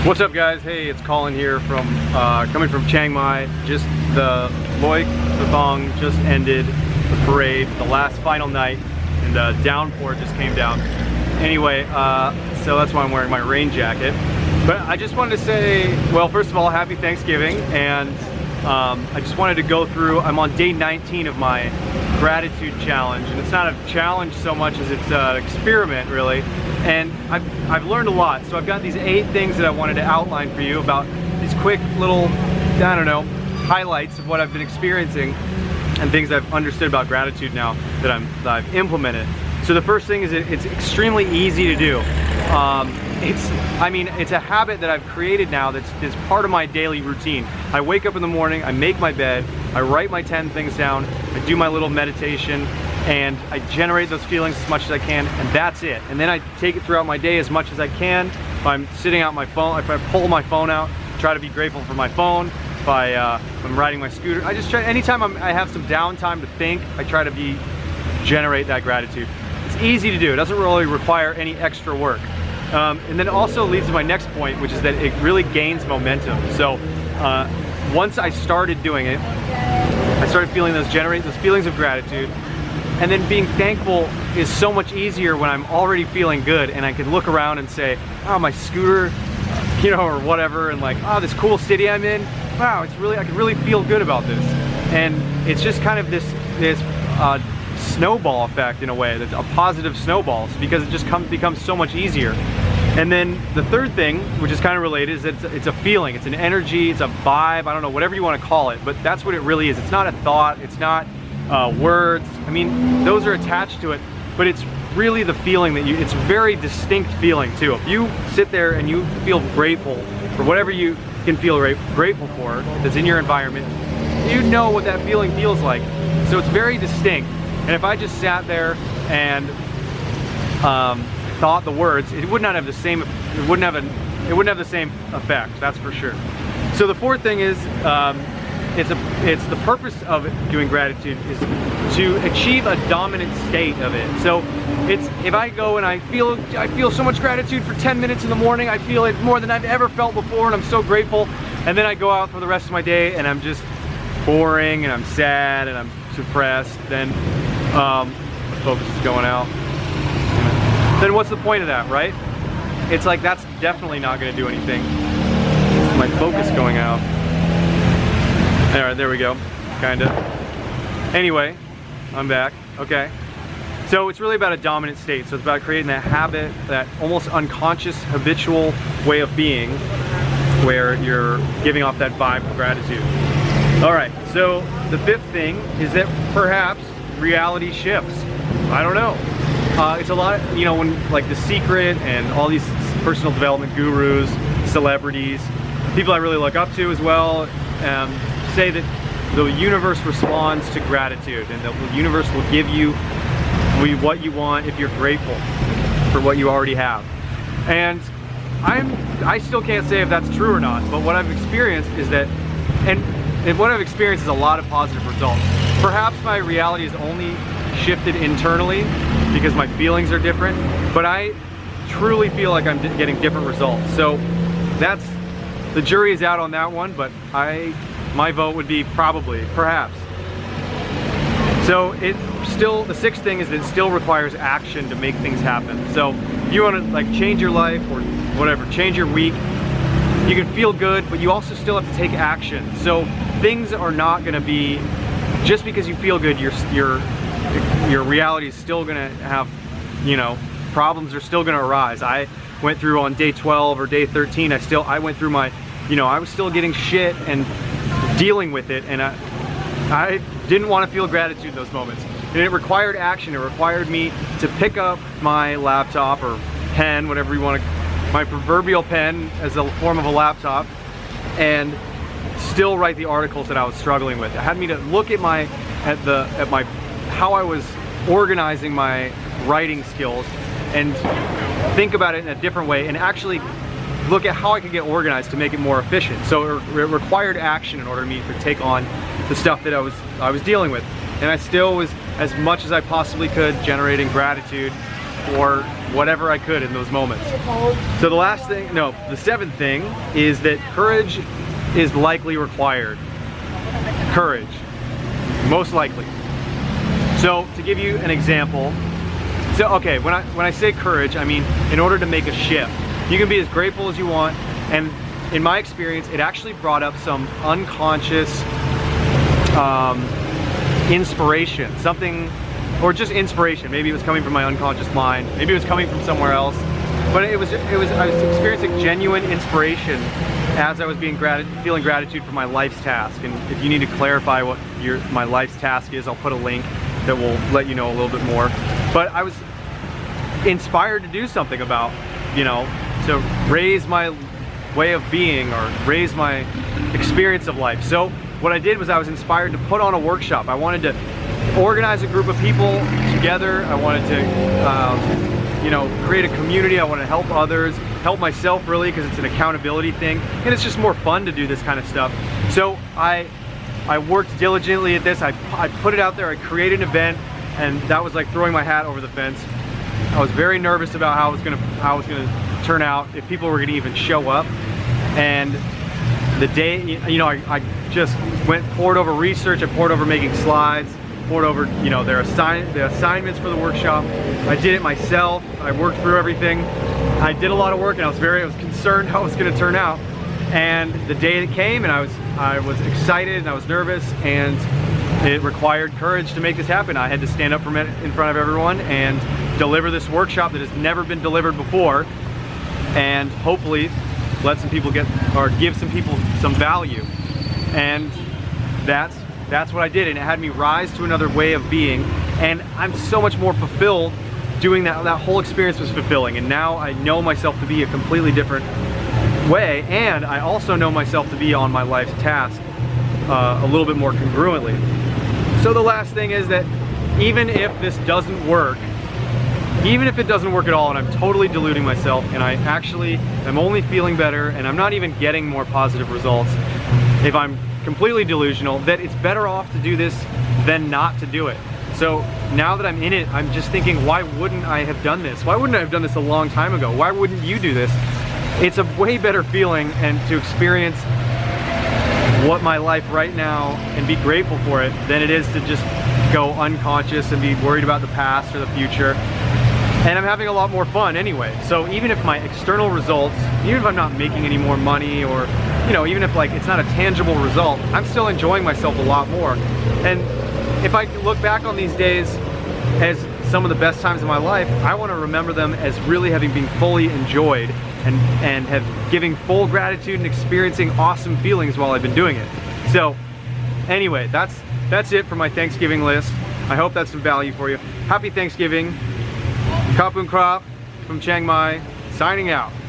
What's up, guys? Hey, it's Colin here from coming from Chiang Mai. Just the Loy Krathong just ended the parade, the last final night, and the downpour just came down. Anyway, so that's why I'm wearing my rain jacket. But I just wanted to say, well, first of all, happy Thanksgiving, and I just wanted to go through. I'm on day 19 of my gratitude challenge, and it's not a challenge so much as it's an experiment, really. And I've learned a lot. So I've got these 8 things that I wanted to outline for you about these quick little, I don't know, highlights of what I've been experiencing and things I've understood about gratitude now that I've implemented. So the first thing is it's extremely easy to do. It's a habit that I've created now that's part of my daily routine. I wake up in the morning, I make my bed, I write my 10 things down, I do my little meditation, and I generate those feelings as much as I can, and that's it. And then I take it throughout my day as much as I can. If I'm sitting out my phone, if I pull my phone out, try to be grateful for my phone. If I'm riding my scooter, I just try, anytime I have some downtime to think, I try to generate that gratitude. It's easy to do, it doesn't really require any extra work. And then it also leads to my next point, which is that it really gains momentum. So once I started doing it, I started generate those feelings of gratitude. And then being thankful is so much easier when I'm already feeling good and I can look around and say, oh, my scooter, you know, or whatever, and like, oh, this cool city I'm in, wow, I can really feel good about this. And it's just kind of this snowball effect in a way, that's a positive snowballs, because it just becomes so much easier. And then the third thing, which is kind of related, is that it's a feeling, it's an energy, it's a vibe, I don't know, whatever you want to call it, but that's what it really is. It's not a thought, it's not words. I mean, those are attached to it, but it's really the feeling that it's a very distinct feeling too. If you sit there and you feel grateful for whatever you can feel grateful for that's in your environment, you know what that feeling feels like. So it's very distinct. And if I just sat there and thought the words, it would not have the same. It wouldn't have the same effect. That's for sure. So the fourth thing is, it's the purpose of doing gratitude is to achieve a dominant state of it. So it's, if I go and I feel so much gratitude for 10 minutes in the morning, I feel it more than I've ever felt before, and I'm so grateful. And then I go out for the rest of my day and I'm just boring and I'm sad and I'm depressed. Then focus is going out. Then what's the point of that, right? It's like, that's definitely not going to do anything. My focus going out. Alright, there we go, kinda. Anyway, I'm back, okay. So it's really about a dominant state. So it's about creating that habit, that almost unconscious, habitual way of being, where you're giving off that vibe of gratitude. Alright, so the fifth thing is that perhaps reality shifts. I don't know. It's a lot, you know, when like The Secret and all these personal development gurus, celebrities, people I really look up to as well, say that the universe responds to gratitude, and that the universe will give you what you want if you're grateful for what you already have. And I still can't say if that's true or not, but what I've experienced is that, and what I've experienced is a lot of positive results. Perhaps my reality is only shifted internally because my feelings are different, but I truly feel like I'm getting different results. So that's, the jury is out on that one, but my vote would be probably, perhaps. So the sixth thing is that it still requires action to make things happen. So if you want to like change your life or whatever, change your week, you can feel good, but you also still have to take action. So things are not going to be, just because you feel good, your reality is still going to have, you know, problems are still going to arise. I went through on day 12 or day 13, I went through my, you know, I was still getting shit and dealing with it, and I didn't want to feel gratitude in those moments. And it required action. It required me to pick up my laptop or pen, whatever you want to, my proverbial pen as a form of a laptop, and still write the articles that I was struggling with. It had me to look at how I was organizing my writing skills and think about it in a different way, and actually look at how I could get organized to make it more efficient. So it required action in order for me to take on the stuff that I was dealing with. And I still was, as much as I possibly could, generating gratitude for whatever I could in those moments. So the seventh thing is that courage is likely required. Courage, most likely. So to give you an example, so okay, when I say courage, I mean in order to make a shift. You can be as grateful as you want, and in my experience, it actually brought up some unconscious inspiration, something, or just inspiration. Maybe it was coming from my unconscious mind, maybe it was coming from somewhere else, but I was experiencing genuine inspiration as I was feeling gratitude for my life's task. And if you need to clarify what my life's task is, I'll put a link that will let you know a little bit more. But I was inspired to do something about, you know, to raise my way of being or raise my experience of life. So what I did was I was inspired to put on a workshop. I wanted to organize a group of people together. I wanted to, you know, create a community. I wanted to help others, help myself really, because it's an accountability thing, and it's just more fun to do this kind of stuff. So I worked diligently at this. I put it out there. I created an event, and that was like throwing my hat over the fence. I was very nervous about how it was gonna turn out, if people were gonna even show up. And the day, you know, I just poured over research. I poured over making slides, poured over, you know, the assignments for the workshop. I did it myself. I worked through everything. I did a lot of work, and I was concerned how it was going to turn out. And the day that came, and I was excited and I was nervous, and it required courage to make this happen. I had to stand up in front of everyone and deliver this workshop that has never been delivered before, and hopefully let some people give some people some value. And that's what I did, and it had me rise to another way of being, and I'm so much more fulfilled doing that. That whole experience was fulfilling, and now I know myself to be a completely different way, and I also know myself to be on my life's task a little bit more congruently. So the last thing is that even if this doesn't work, even if it doesn't work at all and I'm totally deluding myself and I actually am only feeling better and I'm not even getting more positive results, if I'm completely delusional, that it's better off to do this than not to do it. So now that I'm in it, I'm just thinking, why wouldn't I have done this? Why wouldn't I have done this a long time ago? Why wouldn't you do this? It's a way better feeling, and to experience what my life right now and be grateful for it than it is to just go unconscious and be worried about the past or the future. And I'm having a lot more fun anyway. So even if my external results, even if I'm not making any more money, or, you know, even if like it's not a tangible result, I'm still enjoying myself a lot more. And if I look back on these days as some of the best times of my life, I want to remember them as really having been fully enjoyed and have giving full gratitude and experiencing awesome feelings while I've been doing it. So anyway, that's it for my Thanksgiving list. I hope that's some value for you. Happy Thanksgiving. Kapun Krop from Chiang Mai, signing out.